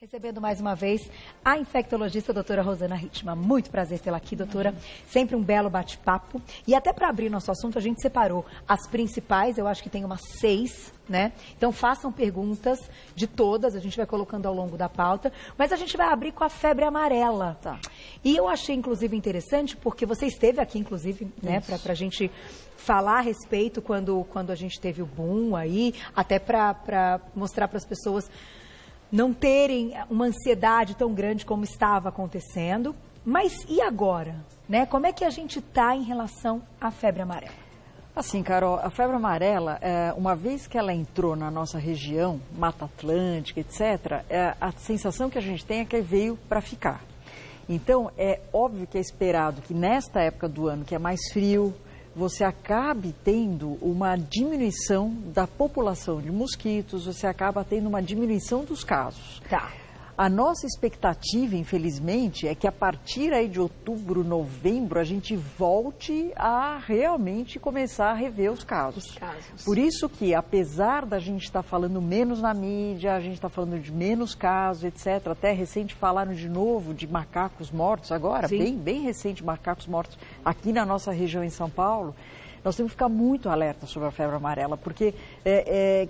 Recebendo mais uma vez a infectologista doutora Rosana Hittmann. Muito prazer tê-la aqui, doutora. Sempre um belo bate-papo. E até para abrir nosso assunto, a gente separou as principais, eu acho que tem umas 6, né? Então façam perguntas de todas, a gente vai colocando ao longo da pauta. Mas a gente vai abrir com a febre amarela. Tá. E eu achei, inclusive, interessante, porque você esteve aqui, inclusive, né, para a gente falar a respeito quando a gente teve o boom aí, até para mostrar para as pessoas não terem uma ansiedade tão grande como estava acontecendo. Mas e agora? Né? Como é que a gente está em relação à febre amarela? Assim, Carol, a febre amarela, uma vez que ela entrou na nossa região, Mata Atlântica, etc., a sensação que a gente tem é que veio para ficar. Então, é óbvio que é esperado que nesta época do ano, que é mais frio, você acabe tendo uma diminuição da população de mosquitos, você acaba tendo uma diminuição dos casos. Tá. A nossa expectativa, infelizmente, é que a partir aí de outubro, novembro, a gente volte a realmente começar a rever os casos. Por isso que, apesar da gente estar falando menos na mídia, a gente está falando de menos casos, etc. Até recente falaram de novo de macacos mortos agora, bem recente, macacos mortos aqui na nossa região em São Paulo. Nós temos que ficar muito alerta sobre a febre amarela, porque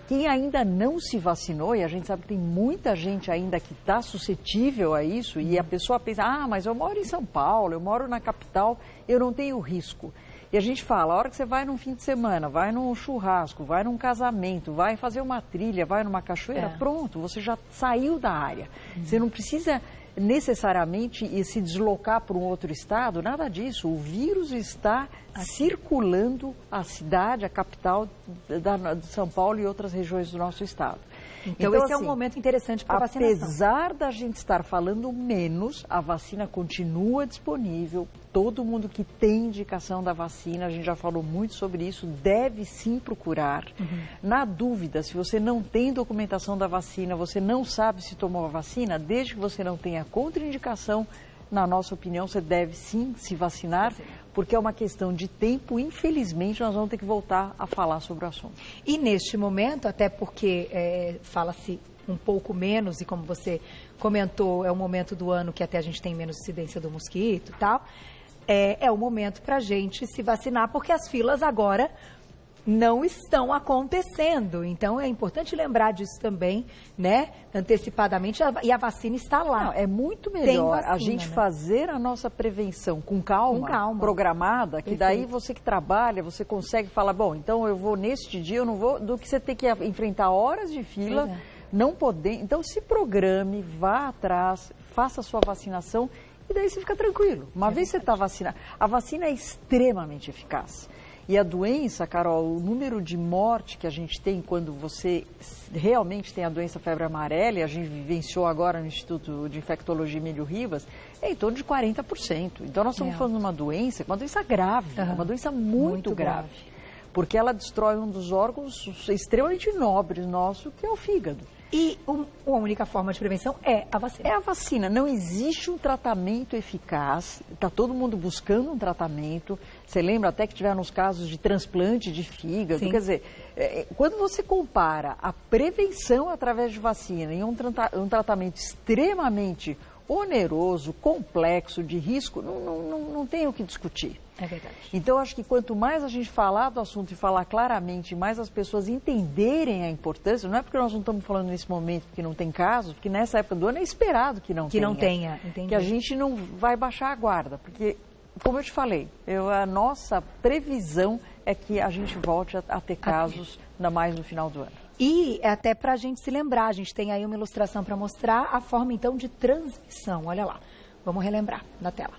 quem ainda não se vacinou, e a gente sabe que tem muita gente ainda que está suscetível a isso, e a pessoa pensa, mas eu moro em São Paulo, eu moro na capital, eu não tenho risco. E a gente fala, a hora que você vai num fim de semana, vai num churrasco, vai num casamento, vai fazer uma trilha, vai numa cachoeira, pronto, você já saiu da área. Você não precisa necessariamente se deslocar para um outro estado, nada disso. O vírus está circulando a cidade, a capital de São Paulo e outras regiões do nosso estado. Então esse é um momento interessante para a vacinação. Apesar da gente estar falando menos, a vacina continua disponível. Todo mundo que tem indicação da vacina, a gente já falou muito sobre isso, deve sim procurar. Na dúvida, se você não tem documentação da vacina, você não sabe se tomou a vacina, desde que você não tenha contraindicação, na nossa opinião, você deve sim se vacinar, porque é uma questão de tempo. Infelizmente, nós vamos ter que voltar a falar sobre o assunto. E neste momento, até porque fala-se um pouco menos, e como você comentou, é um momento do ano que até a gente tem menos incidência do mosquito e tal, é o momento para a gente se vacinar, porque as filas agora não estão acontecendo. Então, é importante lembrar disso também, né, antecipadamente, e a vacina está lá. Não, é muito melhor a gente fazer a nossa prevenção com calma, programada, que daí você que trabalha, você consegue falar, bom, então eu vou neste dia, eu não vou, do que você ter que enfrentar horas de fila, não poder. Então, se programe, vá atrás, faça a sua vacinação e daí você fica tranquilo. Uma vez você está vacinado, a vacina é extremamente eficaz. E a doença, Carol, o número de morte que a gente tem quando você realmente tem a doença febre amarela, e a gente vivenciou agora no Instituto de Infectologia Emílio Ribas, é em torno de 40%. Então nós estamos falando de uma doença grave, uma doença muito grave. Porque ela destrói um dos órgãos extremamente nobres nosso, que é o fígado. E a única forma de prevenção é a vacina. É a vacina. Não existe um tratamento eficaz. Está todo mundo buscando um tratamento. Você lembra até que tiveram os casos de transplante de fígado. Quer dizer, quando você compara a prevenção através de vacina em um tratamento extremamente oneroso, complexo, de risco, não tem o que discutir. É verdade. Então, acho que quanto mais a gente falar do assunto e falar claramente, mais as pessoas entenderem a importância, não é porque nós não estamos falando nesse momento porque não tem casos, porque nessa época do ano é esperado que não tenha. Entendi. Que a gente não vai baixar a guarda, porque, como eu te falei, a nossa previsão é que a gente volte a ter casos, ainda mais no final do ano. E até para a gente se lembrar, a gente tem aí uma ilustração para mostrar a forma, então, de transmissão. Olha lá, vamos relembrar na tela.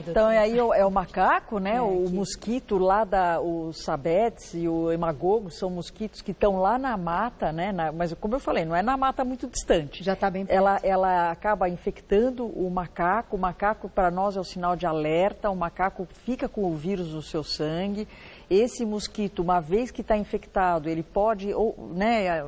Então, aí é o macaco, né? O mosquito lá, o Sabetes e o Hemagogo são mosquitos que estão lá na mata, né? Mas, como eu falei, não é na mata muito distante. Já está bem perto. Ela acaba infectando o macaco para nós é o sinal de alerta, o macaco fica com o vírus no seu sangue. Esse mosquito, uma vez que está infectado, ele pode,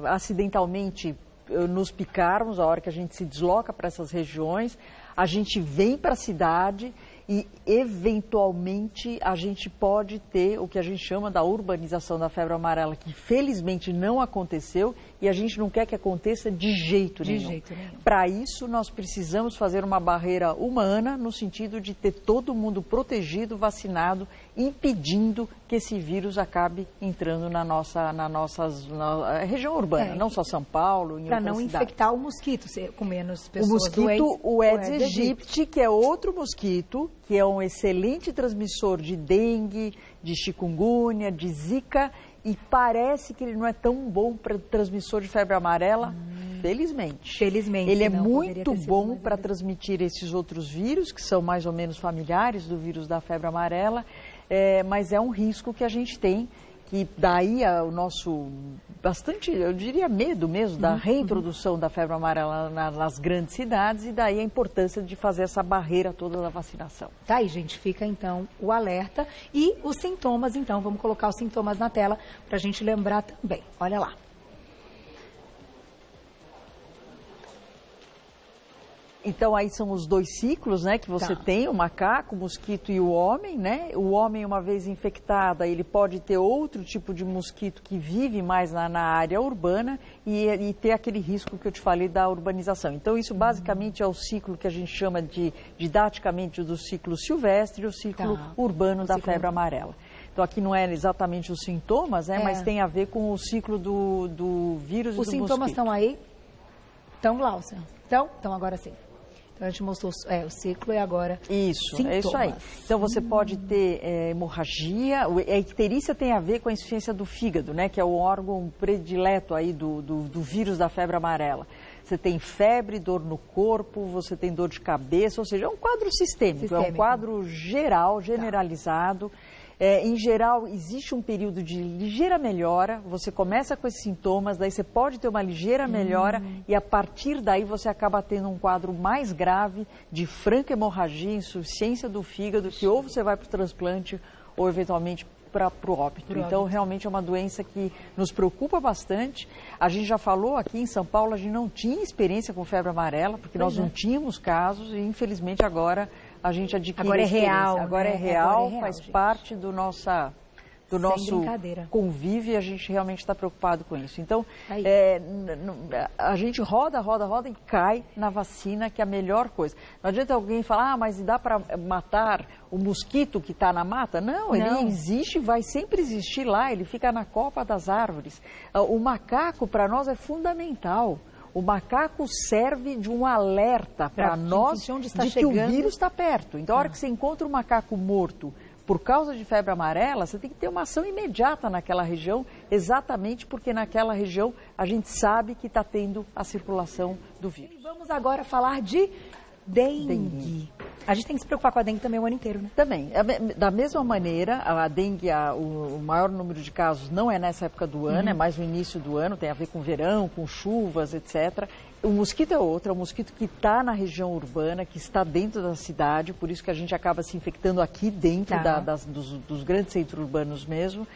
acidentalmente, nos picarmos a hora que a gente se desloca para essas regiões. A gente vem para a cidade e, eventualmente, a gente pode ter o que a gente chama da urbanização da febre amarela, que felizmente não aconteceu e a gente não quer que aconteça de jeito nenhum. Para isso, nós precisamos fazer uma barreira humana, no sentido de ter todo mundo protegido, vacinado, impedindo que esse vírus acabe entrando na região urbana, não só São Paulo, em outras cidades. Para não infectar o mosquito, com menos pessoas doentes. O mosquito, o Aedes aegypti, que é outro mosquito, que é um excelente transmissor de dengue, de chikungunya, de zika, e parece que ele não é tão bom para transmissor de febre amarela, felizmente. Ele é muito bom para transmitir esses outros vírus, que são mais ou menos familiares do vírus da febre amarela, mas é um risco que a gente tem, que daí o nosso, bastante, eu diria, medo mesmo da reintrodução da febre amarela nas grandes cidades, e daí a importância de fazer essa barreira toda da vacinação. Tá aí, gente, fica então o alerta e os sintomas, então, vamos colocar os sintomas na tela para a gente lembrar também. Olha lá. Então, aí são os dois ciclos, né, que você tem, o macaco, o mosquito e o homem, né? O homem, uma vez infectado, ele pode ter outro tipo de mosquito que vive mais na área urbana e ter aquele risco que eu te falei da urbanização. Então, isso basicamente é o ciclo que a gente chama didaticamente do ciclo silvestre e o ciclo urbano da febre amarela. Então, aqui não é exatamente os sintomas, né, mas tem a ver com o ciclo do vírus e do mosquito. Os sintomas estão aí? Estão, Glaucia? Então agora sim. Então, a gente mostrou o ciclo e agora isso, sintomas. É isso aí. Então, você pode ter hemorragia. A icterícia tem a ver com a insuficiência do fígado, né? Que é o órgão predileto aí do vírus da febre amarela. Você tem febre, dor no corpo, você tem dor de cabeça, ou seja, é um quadro sistêmico. É um quadro geral, generalizado. Em geral, existe um período de ligeira melhora, você começa com esses sintomas, daí você pode ter uma ligeira melhora e a partir daí você acaba tendo um quadro mais grave de franca hemorragia, insuficiência do fígado, que ou você vai para o transplante ou eventualmente para o óbito. Então, realmente é uma doença que nos preocupa bastante. A gente já falou aqui em São Paulo, a gente não tinha experiência com febre amarela, porque nós não tínhamos casos e infelizmente agora a gente adquire agora real, agora é real, faz parte do nosso convívio e a gente realmente está preocupado com isso. Então, a gente roda e cai na vacina, que é a melhor coisa. Não adianta alguém falar, mas dá para matar o mosquito que está na mata? Não, ele existe, vai sempre existir lá, ele fica na copa das árvores. O macaco, para nós, é fundamental. O macaco serve de um alerta para nós de que o vírus está perto. Então, a hora que você encontra um macaco morto por causa de febre amarela, você tem que ter uma ação imediata naquela região, exatamente porque naquela região a gente sabe que está tendo a circulação do vírus. E vamos agora falar de dengue. A gente tem que se preocupar com a dengue também o ano inteiro, né? Também. Da mesma maneira, a dengue, o maior número de casos não é nessa época do ano, é mais no início do ano, tem a ver com verão, com chuvas, etc. O mosquito é outro, é um mosquito que está na região urbana, que está dentro da cidade, por isso que a gente acaba se infectando aqui dentro dos grandes centros urbanos mesmo.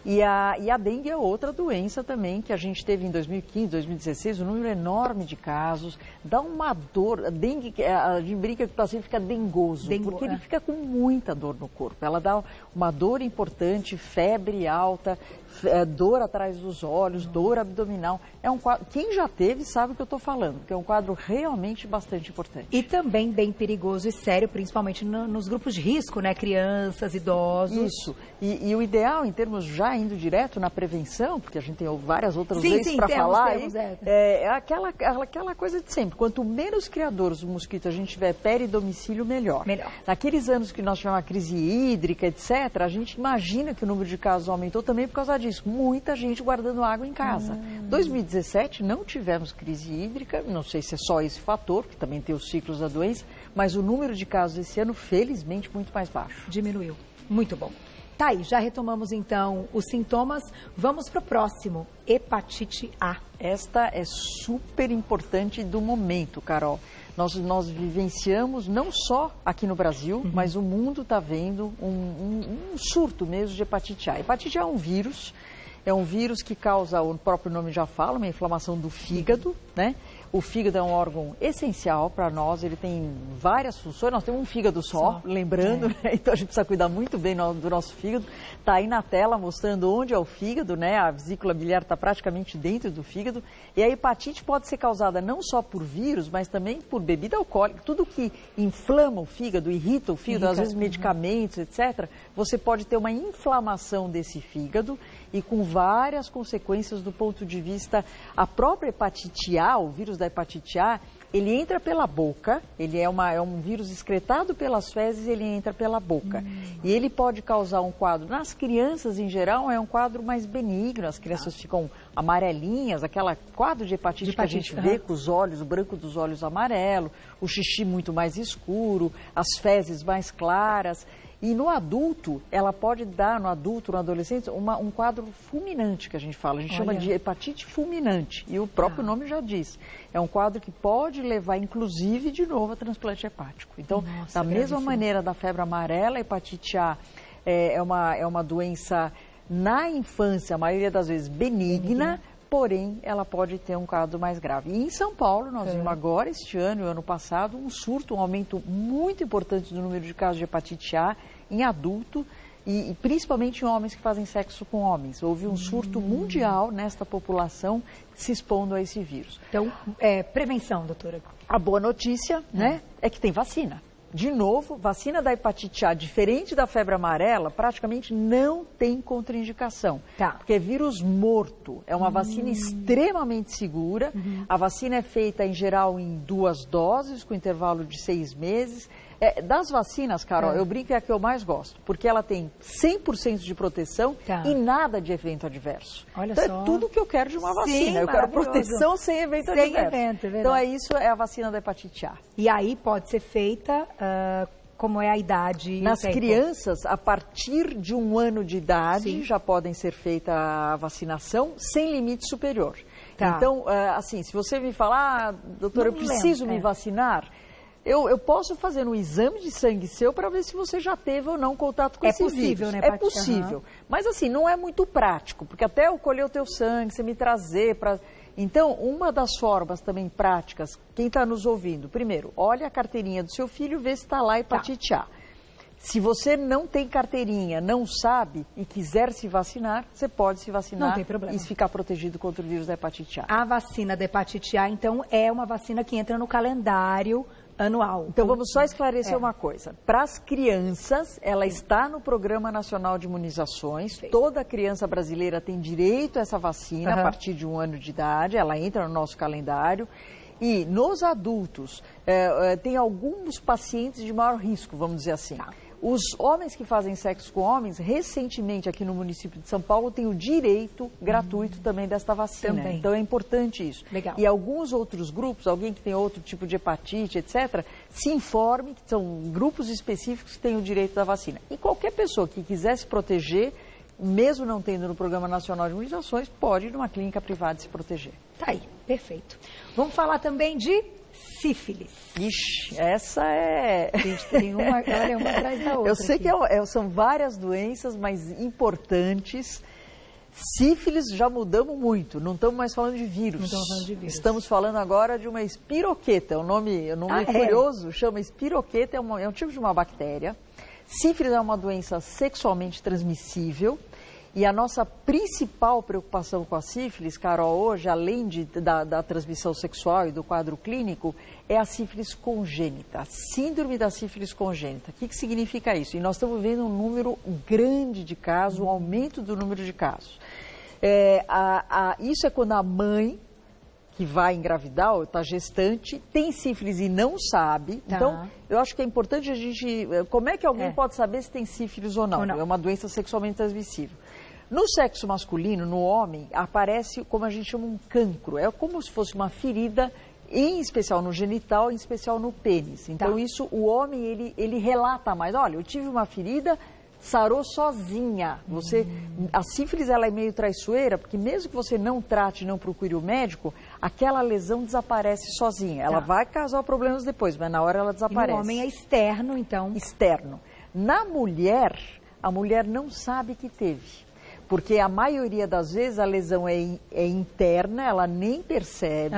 E a dengue é outra doença também que a gente teve em 2015, 2016, um número enorme de casos. Dá uma dor, a dengue, a gente brinca que o paciente fica dengoso, porque ele fica com muita dor no corpo. Ela dá uma dor importante, febre alta, dor atrás dos olhos, dor abdominal. É um quadro, quem já teve sabe o que eu estou falando, que é um quadro realmente bastante importante. E também bem perigoso e sério, principalmente nos grupos de risco, né? Crianças, idosos. Isso. E o ideal, em termos já indo direto na prevenção, porque a gente tem várias outras leis para falar, é aquela coisa de sempre. Quanto menos criadores do mosquito a gente tiver domicílio, melhor. Naqueles anos que nós tivemos a crise hídrica, etc., a gente imagina que o número de casos aumentou também por causa disso. Muita gente guardando água em casa. 2017 não tivemos crise hídrica, não sei se é só esse fator, que também tem os ciclos da doença, mas o número de casos esse ano, felizmente, muito mais baixo. Diminuiu. Muito bom. Tá aí, já retomamos então os sintomas. Vamos para o próximo, hepatite A. Esta é super importante do momento, Carol. Nós vivenciamos, não só aqui no Brasil, mas o mundo está vendo um surto mesmo de hepatite A. Hepatite A é um vírus que causa, o próprio nome já fala, uma inflamação do fígado, né? O fígado é um órgão essencial para nós, ele tem várias funções. Nós temos um fígado só. Lembrando, né? Então a gente precisa cuidar muito bem do nosso fígado. Está aí na tela mostrando onde é o fígado, né? A vesícula biliar está praticamente dentro do fígado. E a hepatite pode ser causada não só por vírus, mas também por bebida alcoólica. Tudo que inflama o fígado, irrita o fígado, às vezes medicamentos, etc. Você pode ter uma inflamação desse fígado e com várias consequências do ponto de vista, a própria hepatite A, o vírus da hepatite A, ele entra pela boca, ele é um vírus excretado pelas fezes, ele entra pela boca. E ele pode causar um quadro, nas crianças em geral, é um quadro mais benigno, as crianças ficam amarelinhas, aquela quadro de hepatite que a gente vê com os olhos, o branco dos olhos amarelo, o xixi muito mais escuro, as fezes mais claras. E no adulto, ela pode dar, no adulto, no adolescente, um quadro fulminante, que a gente fala. A gente chama de hepatite fulminante. E o próprio nome já diz. É um quadro que pode levar, inclusive, de novo, a transplante hepático. Então, da mesma maneira da febre amarela, a hepatite A é uma doença, na infância, a maioria das vezes, benigna. Porém, ela pode ter um quadro mais grave. E em São Paulo, nós vimos agora, este ano e o ano passado, um surto, um aumento muito importante do número de casos de hepatite A em adulto e principalmente em homens que fazem sexo com homens. Houve um surto mundial nesta população se expondo a esse vírus. Então, prevenção, doutora. A boa notícia, né, é que tem vacina. De novo, vacina da hepatite A, diferente da febre amarela, praticamente não tem contraindicação. Porque é vírus morto. É uma vacina extremamente segura. A vacina é feita, em geral, em 2 doses, com intervalo de 6 meses. Das vacinas, Carol, eu brinco, é a que eu mais gosto. Porque ela tem 100% de proteção e nada de evento adverso. Olha então, só. É tudo que eu quero de uma vacina. Sim, eu quero proteção sem evento adverso. Então, isso é a vacina da hepatite A. E aí pode ser feita, como é a idade? Nas crianças, a partir de 1 ano de idade, já podem ser feita a vacinação sem limite superior. Então, assim, se você me falar, doutora, eu preciso me vacinar, eu posso fazer um exame de sangue seu para ver se você já teve ou não contato com esse vírus. É possível, né, Paty? É possível. Mas, assim, não é muito prático, porque até eu colher o teu sangue, você me trazer para... Então, uma das formas também práticas, quem está nos ouvindo, primeiro, olha a carteirinha do seu filho, vê se está lá hepatite A. Se você não tem carteirinha, não sabe e quiser se vacinar, você pode se vacinar. Não tem problema. E ficar protegido contra o vírus da hepatite A. A vacina da hepatite A, então, é uma vacina que entra no calendário anual. Então, vamos só esclarecer uma coisa. Para as crianças, ela está no Programa Nacional de Imunizações. Toda criança brasileira tem direito a essa vacina a partir de 1 ano de idade. Ela entra no nosso calendário. E nos adultos, tem alguns pacientes de maior risco, vamos dizer assim. Os homens que fazem sexo com homens, recentemente aqui no município de São Paulo, têm o direito gratuito também desta vacina. Então é importante isso. Legal. E alguns outros grupos, alguém que tem outro tipo de hepatite, etc., se informe que são grupos específicos que têm o direito da vacina. E qualquer pessoa que quiser se proteger, mesmo não tendo no Programa Nacional de Imunizações, pode ir numa clínica privada se proteger. Tá aí, perfeito. Vamos falar também de sífilis. Ixi, essa é... A gente tem uma atrás da outra. Eu sei que são várias doenças, mas importantes. Sífilis já mudamos muito, não estamos mais falando de vírus. Não estamos falando de vírus. Estamos falando agora de uma espiroqueta, é um nome curioso, chama espiroqueta, é um tipo de uma bactéria. Sífilis é uma doença sexualmente transmissível. E a nossa principal preocupação com a sífilis, Carol, hoje, além da transmissão sexual e do quadro clínico, é a sífilis congênita, a síndrome da sífilis congênita. O que significa isso? E nós estamos vendo um número grande de casos, um aumento do número de casos. Isso é quando a mãe, que vai engravidar ou está gestante, tem sífilis e não sabe. Então, eu acho que é importante a gente... Como é que alguém pode saber se tem sífilis ou não? É uma doença sexualmente transmissível. No sexo masculino, no homem, aparece como a gente chama um cancro. É como se fosse uma ferida, em especial no genital, em especial no pênis. Então, isso, o homem, ele relata mais. Olha, eu tive uma ferida, sarou sozinha. A sífilis, ela é meio traiçoeira, porque mesmo que você não trate, não procure o médico, aquela lesão desaparece sozinha. Ela vai causar problemas depois, mas na hora ela desaparece. E no homem é externo, então? Externo. Na mulher, a mulher não sabe que teve. porque a maioria das vezes a lesão é interna, ela nem percebe.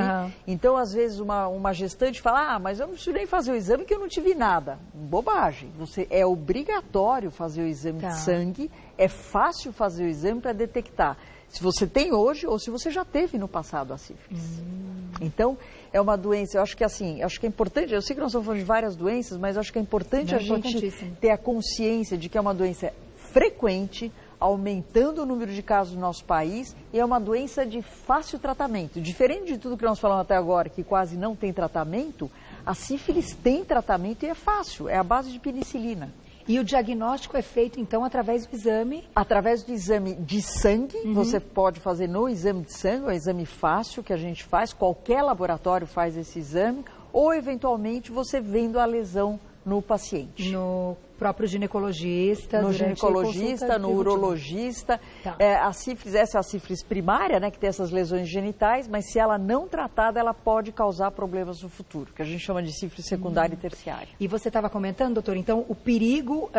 Então, às vezes, uma gestante fala, mas eu não preciso nem fazer o exame que eu não tive nada. Bobagem. É obrigatório fazer o exame de sangue, é fácil fazer o exame para detectar se você tem hoje ou se você já teve no passado a sífilis. Então, é uma doença, eu acho que assim, acho que é importante, eu sei que nós estamos falando de várias doenças, mas eu acho que é importante a gente ter a consciência de que é uma doença frequente, aumentando o número de casos no nosso país, e é uma doença de fácil tratamento. Diferente de tudo que nós falamos até agora, que quase não tem tratamento, a sífilis tem tratamento e é fácil, é a base de penicilina. E o diagnóstico é feito, então, através do exame? Através do exame de sangue, você pode fazer no exame de sangue, é um exame fácil que a gente faz, qualquer laboratório faz esse exame, ou, eventualmente, você vendo a lesão no paciente. No próprio ginecologista, no ginecologista, no urologista. A sífilis, essa é a sífilis primária, né, que tem essas lesões genitais, mas se ela não tratada, ela pode causar problemas no futuro, que a gente chama de sífilis secundária e terciária. E você estava comentando, doutor, então, o perigo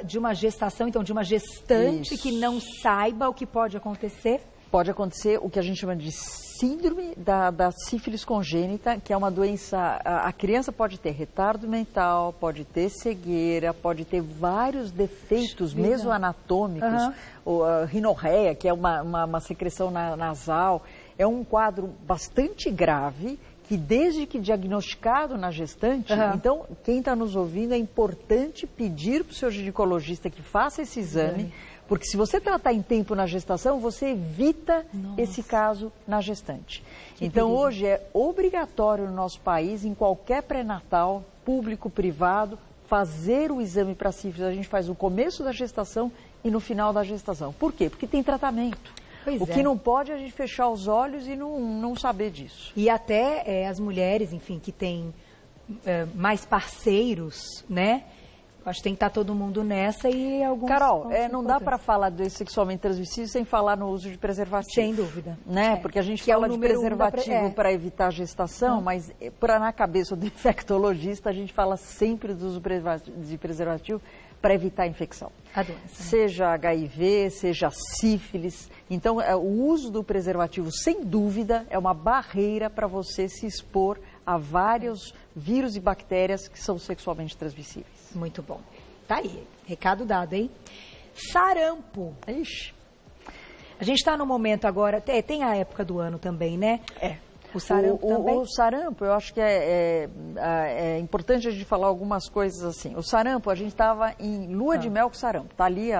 de uma gestação, então, de uma gestante que não saiba o que pode acontecer? Pode acontecer o que a gente chama de síndrome da sífilis congênita, que é uma doença, a criança pode ter retardo mental, pode ter cegueira, pode ter vários defeitos mesoanatômicos, ou rinorreia, que é uma secreção nasal. É um quadro bastante grave, que desde que diagnosticado na gestante, então quem está nos ouvindo é importante pedir para o seu ginecologista que faça esse exame, porque se você tratar em tempo na gestação, você evita esse caso na gestante. Então, hoje é obrigatório no nosso país, em qualquer pré-natal, público, privado, fazer o exame para sífilis. A gente faz no começo da gestação e no final da gestação. Por quê? Porque tem tratamento. O que não pode é a gente fechar os olhos e não saber disso. E até as mulheres, enfim, que têm mais parceiros, né? Acho que tem que estar todo mundo nessa e alguns... Carol, não dá para falar de doença sexualmente transmissível sem falar no uso de preservativo. Sem dúvida. Né? Porque a gente fala de preservativo para evitar a gestação, mas na cabeça do infectologista a gente fala sempre do uso de preservativo para evitar a infecção. A doença. Seja HIV, seja sífilis. Então, o uso do preservativo, sem dúvida, é uma barreira para você se expor a vários vírus e bactérias que são sexualmente transmissíveis. Muito bom. Tá aí, recado dado, hein? Sarampo. Ixi. A gente está no momento agora, tem a época do ano também, né? O sarampo também? O sarampo, eu acho que é importante a gente falar algumas coisas assim. O sarampo, a gente estava em lua de mel com sarampo. Está ali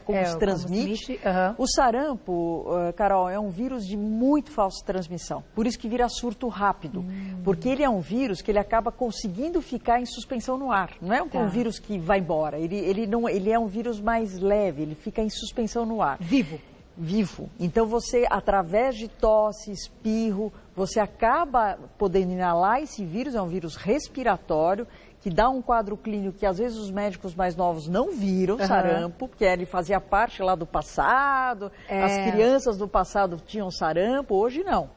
como se transmite. O sarampo, Carol, é um vírus de muito falsa transmissão. Por isso que vira surto rápido. Porque ele é um vírus que ele acaba conseguindo ficar em suspensão no ar. Não é um vírus que vai embora. Ele é um vírus mais leve, ele fica em suspensão no ar. Vivo. Então, você, através de tosse, espirro, você acaba podendo inalar esse vírus, é um vírus respiratório, que dá um quadro clínico que às vezes os médicos mais novos não viram, sarampo, porque ele fazia parte lá do passado, as crianças do passado tinham sarampo, hoje não.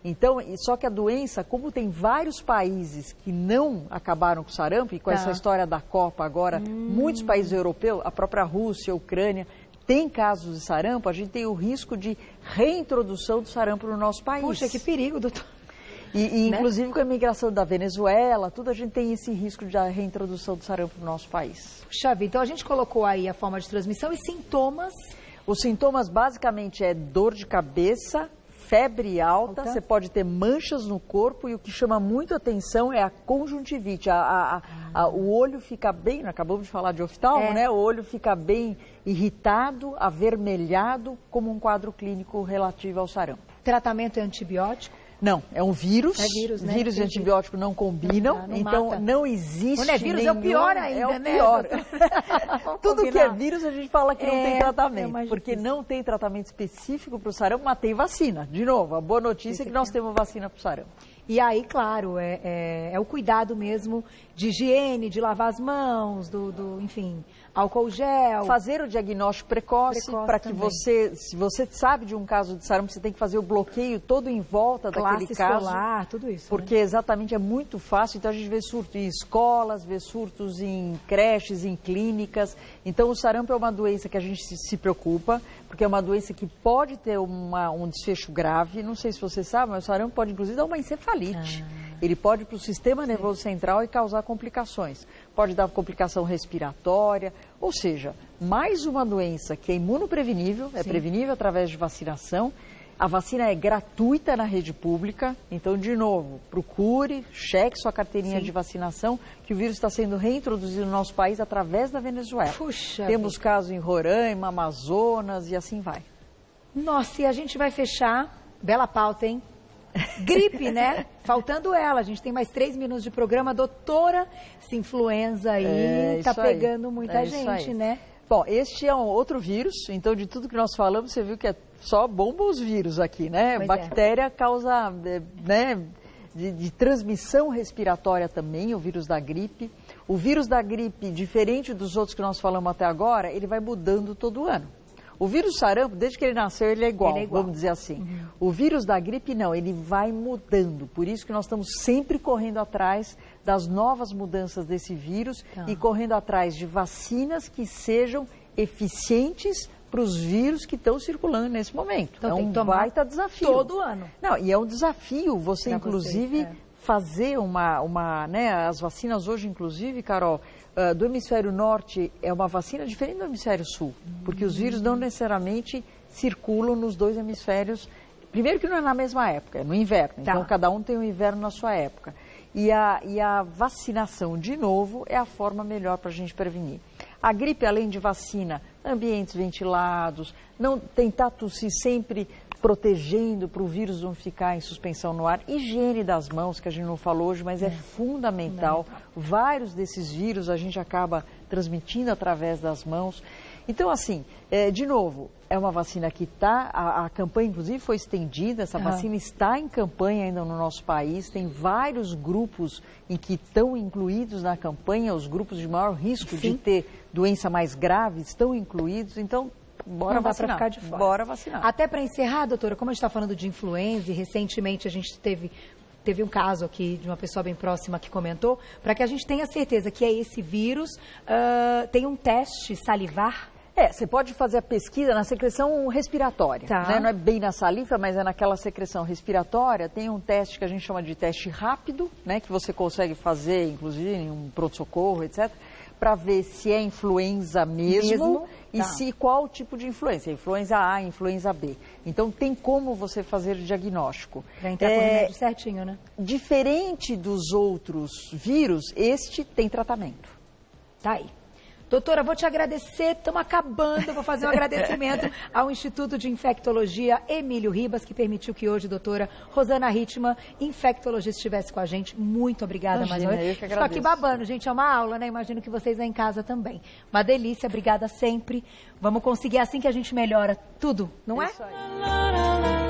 Então, só que a doença, como tem vários países que não acabaram com sarampo, e com essa história da Copa agora, muitos países europeus, a própria Rússia, a Ucrânia, tem casos de sarampo, a gente tem o risco de reintrodução do sarampo no nosso país. Puxa, que perigo, doutor. E inclusive com a imigração da Venezuela, tudo a gente tem esse risco de reintrodução do sarampo no nosso país. Puxa vida, então a gente colocou aí a forma de transmissão e sintomas. Os sintomas basicamente é dor de cabeça, febre alta, você pode ter manchas no corpo e o que chama muito atenção é a conjuntivite. O olho fica bem, acabamos de falar de oftalmo, né? O olho fica bem irritado, avermelhado, como um quadro clínico relativo ao sarampo. Tratamento é antibiótico? Não, é um vírus. É vírus, né? Vírus e antibiótico não combinam, então não existe. Quando é vírus é o pior ainda, né? É o pior. Tudo que é vírus a gente fala que não tem tratamento, porque não tem tratamento específico para o sarampo, mas tem vacina. De novo, a boa notícia é que nós temos vacina para o sarampo. E aí, claro, é o cuidado mesmo de higiene, de lavar as mãos, enfim, álcool gel. Fazer o diagnóstico precoce para que você, se você sabe de um caso de sarampo, você tem que fazer o bloqueio todo em volta daquele caso. Escolar, tudo isso. Porque exatamente é muito fácil, então a gente vê surto em escolas, vê surtos em creches, em clínicas. Então o sarampo é uma doença que a gente se preocupa, porque é uma doença que pode ter um desfecho grave. Não sei se você sabe, mas o sarampo pode inclusive dar uma encefalite. Ele pode ir para o sistema nervoso central e causar complicações. Pode dar complicação respiratória, ou seja, mais uma doença que é imunoprevenível, é prevenível através de vacinação. A vacina é gratuita na rede pública, então, de novo, procure, cheque sua carteirinha de vacinação, que o vírus está sendo reintroduzido no nosso país através da Venezuela. Puxa, temos casos em Roraima, Amazonas e assim vai. Nossa, e a gente vai fechar, bela pauta, hein? Gripe, né? Faltando ela, a gente tem mais 3 minutos de programa. Doutora, essa influenza aí tá pegando muita gente, né? Bom, este é um outro vírus, então de tudo que nós falamos, você viu que é só bomba os vírus aqui, né? Pois bactéria causa, né, de transmissão respiratória também, o vírus da gripe. O vírus da gripe, diferente dos outros que nós falamos até agora, ele vai mudando todo ano. O vírus sarampo, desde que ele nasceu, ele é igual, vamos dizer assim. O vírus da gripe, não, ele vai mudando. Por isso que nós estamos sempre correndo atrás das novas mudanças desse vírus e correndo atrás de vacinas que sejam eficientes para os vírus que estão circulando nesse momento. Então, é um baita desafio. Todo ano. Não, e é um desafio você, inclusive, fazer né, as vacinas hoje, inclusive, Carol, do hemisfério norte é uma vacina diferente do hemisfério sul, porque os vírus não necessariamente circulam nos dois hemisférios. Primeiro que não é na mesma época, é no inverno, então cada um tem um inverno na sua época. E a vacinação, de novo, é a forma melhor para a gente prevenir. A gripe, além de vacina, ambientes ventilados, não tentar tossir sempre protegendo para o vírus não ficar em suspensão no ar. Higiene das mãos, que a gente não falou hoje, mas é fundamental. Vários desses vírus a gente acaba transmitindo através das mãos. Então, assim, de novo, é uma vacina que está, a campanha inclusive foi estendida, essa vacina está em campanha ainda no nosso país, tem vários grupos em que estão incluídos na campanha, os grupos de maior risco de ter doença mais grave estão incluídos, então bora vacinar. Pra ficar de fora. Bora vacinar. Até para encerrar, doutora, como a gente está falando de influenza, e recentemente a gente teve um caso aqui de uma pessoa bem próxima que comentou, para que a gente tenha certeza que é esse vírus, tem um teste salivar? Você pode fazer a pesquisa na secreção respiratória, né? Não é bem na saliva, mas é naquela secreção respiratória. Tem um teste que a gente chama de teste rápido, né? Que você consegue fazer, inclusive, em um pronto-socorro, etc., para ver se é influenza mesmo e qual tipo de influenza. Influenza A, influenza B. Então, tem como você fazer o diagnóstico. Para entrar com o remédio certinho, né? Diferente dos outros vírus, este tem tratamento. Tá aí. Doutora, vou te agradecer, estamos acabando, vou fazer um agradecimento ao Instituto de Infectologia Emílio Ribas, que permitiu que hoje a doutora Rosana Hittmann, infectologista, estivesse com a gente. Muito obrigada mais uma vez. Estou aqui babando, gente, é uma aula, né? Imagino que vocês aí em casa também. Uma delícia, obrigada sempre. Vamos conseguir assim que a gente melhora tudo, não é? Isso aí.